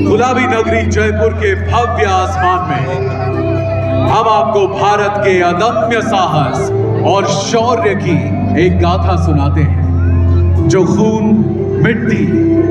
गुलाबी नगरी जयपुर के भव्य आसमान में हम आपको भारत के अदम्य साहस और शौर्य की एक गाथा सुनाते हैं, जो खून, मिट्टी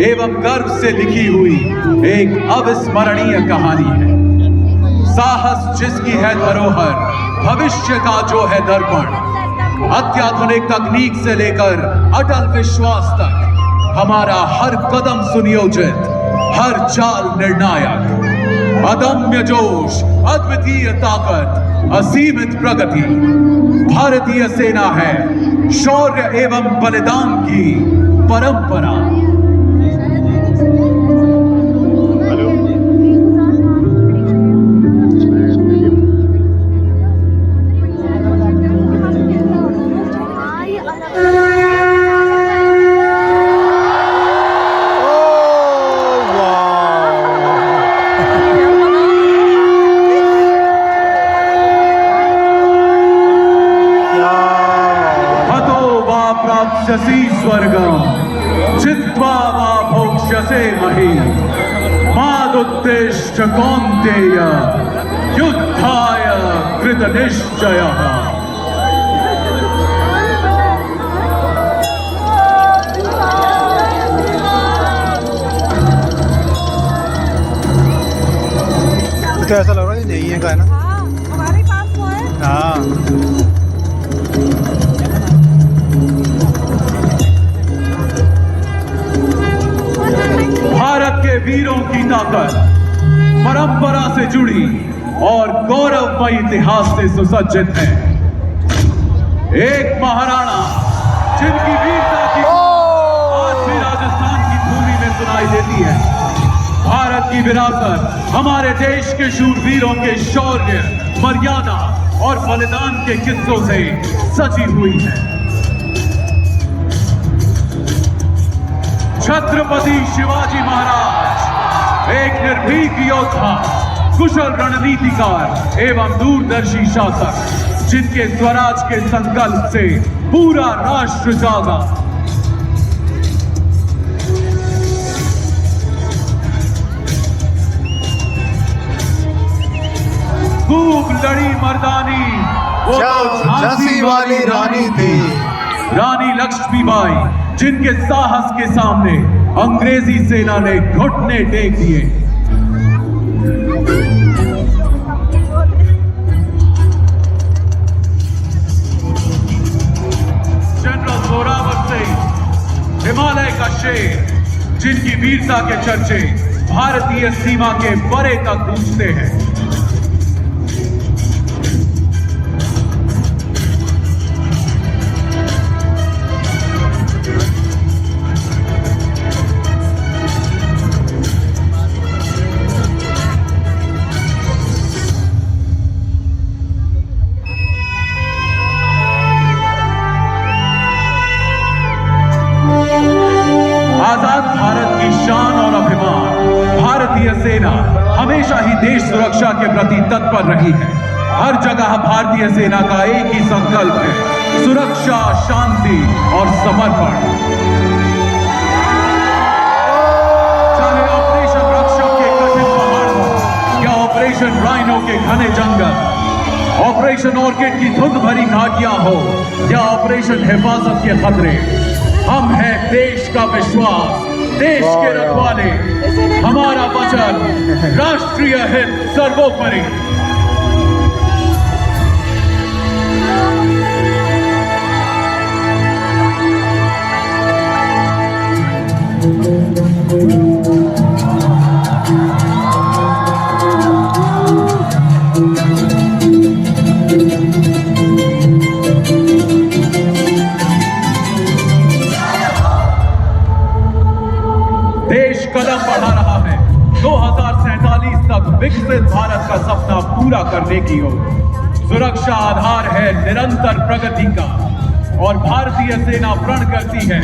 एवं गर्व से लिखी हुई एक अविस्मरणीय कहानी है। साहस जिसकी है धरोहर, भविष्य का जो है दर्पण, अत्याधुनिक तकनीक से लेकर अटल विश्वास तक, हमारा हर कदम सुनियोजित, हर चाल निर्णायक, अदम्य जोश, अद्वितीय ताकत, असीमित प्रगति, भारतीय सेना है शौर्य एवं बलिदान की परंपरा। प्राप्स्यसि स्वर्गं चित्वा वा भोक्ष्यसे महीम् मादुत्तिष्ठ कौन्तेय युद्धाय कृतनिश्चयः। तो ऐसा लग रहा है यही है ना? हमारे पास वो है। हाँ, भारत के वीरों की ताकत परंपरा से जुड़ी और गौरवमय इतिहास से सुसज्जित है। एक महाराणा जिनकी वीरता की आज भी राजस्थान की भूमि में सुनाई देती है। भारत की विरासत हमारे देश के शूरवीरों के शौर्य, मर्यादा और बलिदान के किस्सों से सजी हुई है। छत्रपति शिवाजी महाराज एक निर्भीक योद्धा, कुशल रणनीतिकार एवं दूरदर्शी शासक, जिनके स्वराज के संकल्प से पूरा राष्ट्र जागा। खूब लड़ी मर्दानी वो तो झांसी वाली रानी थी, रानी लक्ष्मीबाई, जिनके साहस के सामने अंग्रेजी सेना ने घुटने टेक दिए। जनरल जोरावर सिंह, हिमालय का शेर, जिनकी वीरता के चर्चे भारतीय सीमा के परे तक गूंजते हैं। आजाद भारत की शान और अभिमान, भारतीय सेना हमेशा ही देश सुरक्षा के प्रति तत्पर रही है। हर जगह भारतीय सेना का एक ही संकल्प है, सुरक्षा, शांति और समर्पण। चाहे ऑपरेशन रक्षक के कठिन पहाड़ हो या ऑपरेशन राइनो के घने जंगल, ऑपरेशन ऑर्किड की धुंध भरी घाटियां हो या ऑपरेशन हिफाजत के खतरे, हम हैं देश का विश्वास, देश के रखवाले। हमारा वचन राष्ट्रीय हित सर्वोपरि। देश कदम बढ़ा रहा है 2047 तक विकसित भारत का सपना पूरा करने की ओर। सुरक्षा आधार है निरंतर प्रगति का और भारतीय सेना प्रण करती है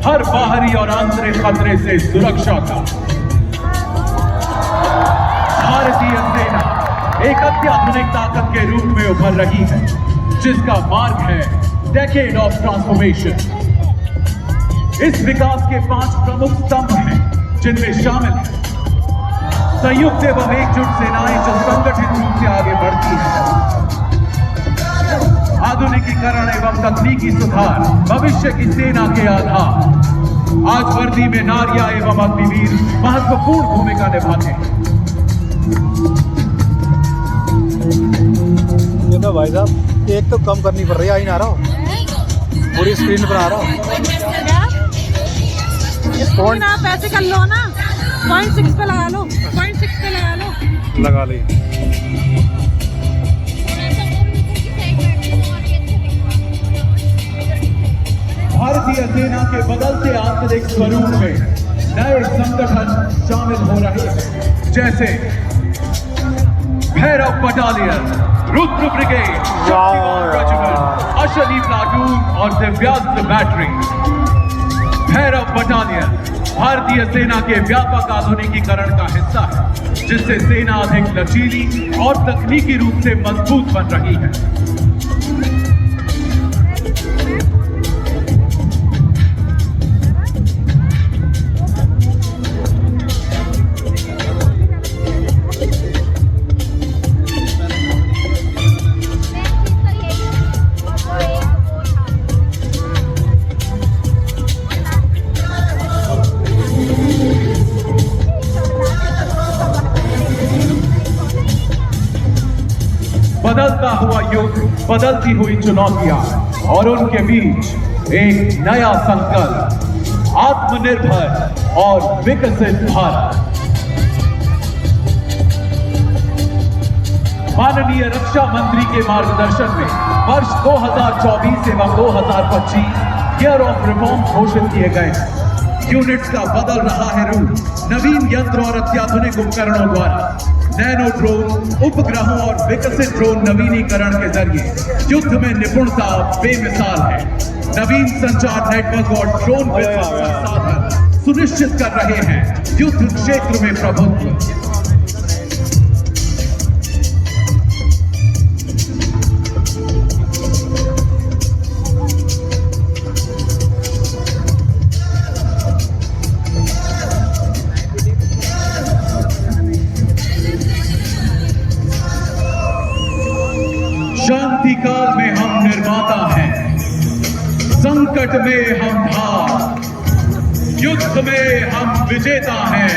हर बाहरी और आंतरिक खतरे से सुरक्षा का। भारतीय सेना एक अत्याधुनिक ताकत के रूप में उभर रही है जिसका मार्ग है डेकेड ऑफ ट्रांसफॉर्मेशन। इस विकास के 5 प्रमुख स्तंभ हैं जिनमें शामिल है संयुक्त एवं एकजुट सेनाएं जो संगठित रूप से आगे बढ़ती हैं, आधुनिकीकरण एवं तकनीकी सुधार भविष्य की सेना के आधार। आज वर्दी में नारियां एवं अग्निवीर महत्वपूर्ण भूमिका निभाते हैं। ये तो भाई साहब एक तो कम करनी पड़ रही है, आ ही ना रहा हूँ पूरी स्क्रीन पर आ रहा हूँ। लेकिन आप ऐसे कर लो ना, 0.6 पे लगा लो, 0.6 पे लगा लो। लगा ली। भारतीय सेना के बदलते आंतरिक स्वरूप में नए संगठन शामिल हो रहे हैं जैसे Bhairav battalion, Rudra brigade, Shaktimaan regiment, Ashwani platoon और दिव्यास्त्र बैटरी। भैरव बटालियन भारतीय सेना के व्यापक आधुनिकीकरण का हिस्सा है जिससे सेना अधिक लचीली और तकनीकी रूप से मजबूत बन रही है। बदलता हुआ युग, बदलती हुई चुनौतियां और उनके बीच एक नया संकल्प, आत्मनिर्भर और विकसित भारत। माननीय रक्षा मंत्री के मार्गदर्शन में वर्ष 2024 एवं 2025 ईयर ऑफ रिफॉर्म घोषित किए गए हैं। यूनिट्स का बदल रहा है रूप नवीन यंत्र और अत्याधुनिक उपकरणों द्वारा। नैनो ड्रोन, उपग्रहों और विकसित ड्रोन नवीनीकरण के जरिए युद्ध में निपुणता बेमिसाल है। नवीन संचार नेटवर्क और ड्रोन संसाधन सुनिश्चित कर रहे हैं युद्ध क्षेत्र में प्रभुत्व। शांति काल में हम निर्माता हैं, संकट में हम धार, युद्ध में हम विजेता हैं,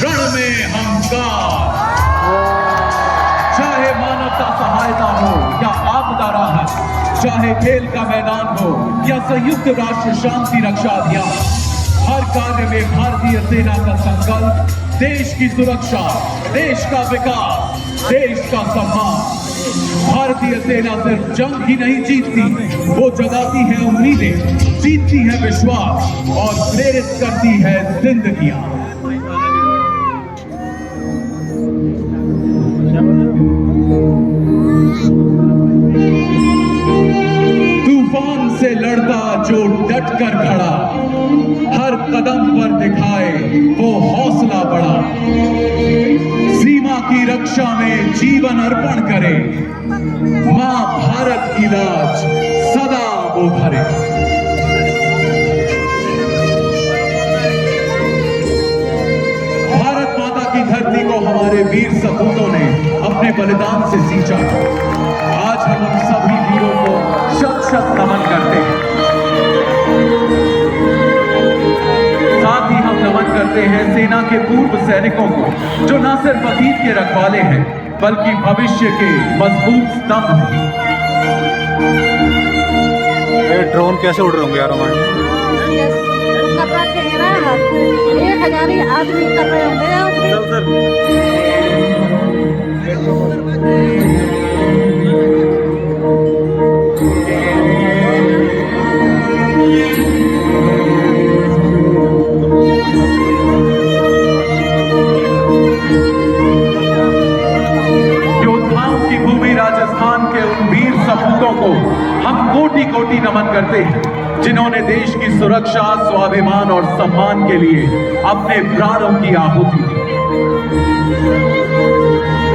रण में हम गार। चाहे मानवता सहायता हो या आपदा राहत, चाहे खेल का मैदान हो या संयुक्त राष्ट्र शांति रक्षा अभियान, हर कार्य में भारतीय सेना का संकल्प देश की सुरक्षा, देश का विकास, देश का सम्मान। भारतीय सेना सिर्फ जंग ही नहीं जीतती, वो जगाती है उम्मीदें, जीतती है विश्वास और प्रेरित करती है जिंदगियां। तूफान से लड़ता जो डट कर खड़ा, हर कदम पर दिखाए वो हौसला बड़ा। सीमा की रक्षा में जीवन अर्पण करे, मां भारत की लाज सदा वो भरे। भारत माता की धरती को हमारे वीर सपूतों ने अपने बलिदान से सींचा। आज हम उन सभी वीरों को शत शत नमन करते हैं। साथ ही हम नमन करते हैं सेना के पूर्व सैनिकों को जो न सिर्फ अतीत के रखवाले हैं बल्कि भविष्य के मजबूत स्तंभ हैं। ड्रोन कैसे उड़ रहे होंगे यार हमारे? कपड़ा घेरा 1000 ही आदमी कर रहे होंगे चल सर योद्धाओं की भूमि राजस्थान के उन वीर सपूतों को हम कोटि कोटि नमन करते हैं जिन्होंने देश की सुरक्षा, स्वाभिमान और सम्मान के लिए अपने प्राणों की आहुति दी।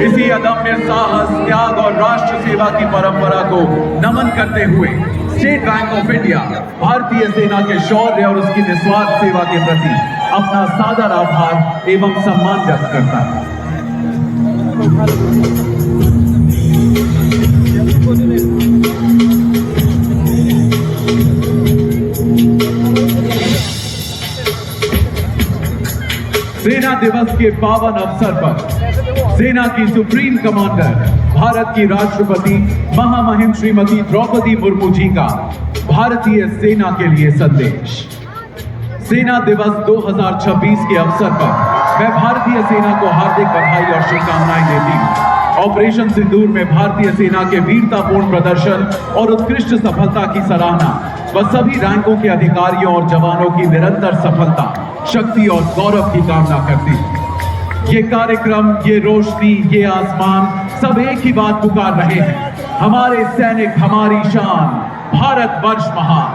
इसी अदम्य साहस, त्याग और राष्ट्र सेवा की परंपरा को नमन करते हुए स्टेट बैंक ऑफ इंडिया भारतीय सेना के शौर्य और उसकी निस्वार्थ सेवा के प्रति अपना सादर आभार एवं सम्मान व्यक्त करता है। सेना दिवस के पावन अवसर पर सेना की सुप्रीम कमांडर भारत की राष्ट्रपति महामहिम श्रीमती द्रौपदी मुर्मू जी का भारतीय सेना के लिए संदेश। सेना दिवस 2026 के अवसर पर मैं भारतीय सेना को हार्दिक बधाई और शुभकामनाएं देती हूँ। ऑपरेशन सिंदूर में भारतीय सेना के वीरतापूर्ण प्रदर्शन और उत्कृष्ट सफलता की सराहना व सभी रैंकों के अधिकारियों और जवानों की निरंतर सफलता, शक्ति और गौरव की कामना करती हूँ। ये कार्यक्रम, ये रोशनी, ये आसमान सब एक ही बात पुकार रहे हैं, हमारे सैनिक, हमारी शान, भारत वर्ष महान।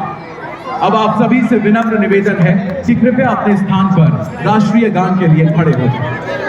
अब आप सभी से विनम्र निवेदन है कि कृपया अपने स्थान पर राष्ट्रीय गान के लिए खड़े हो जाएं।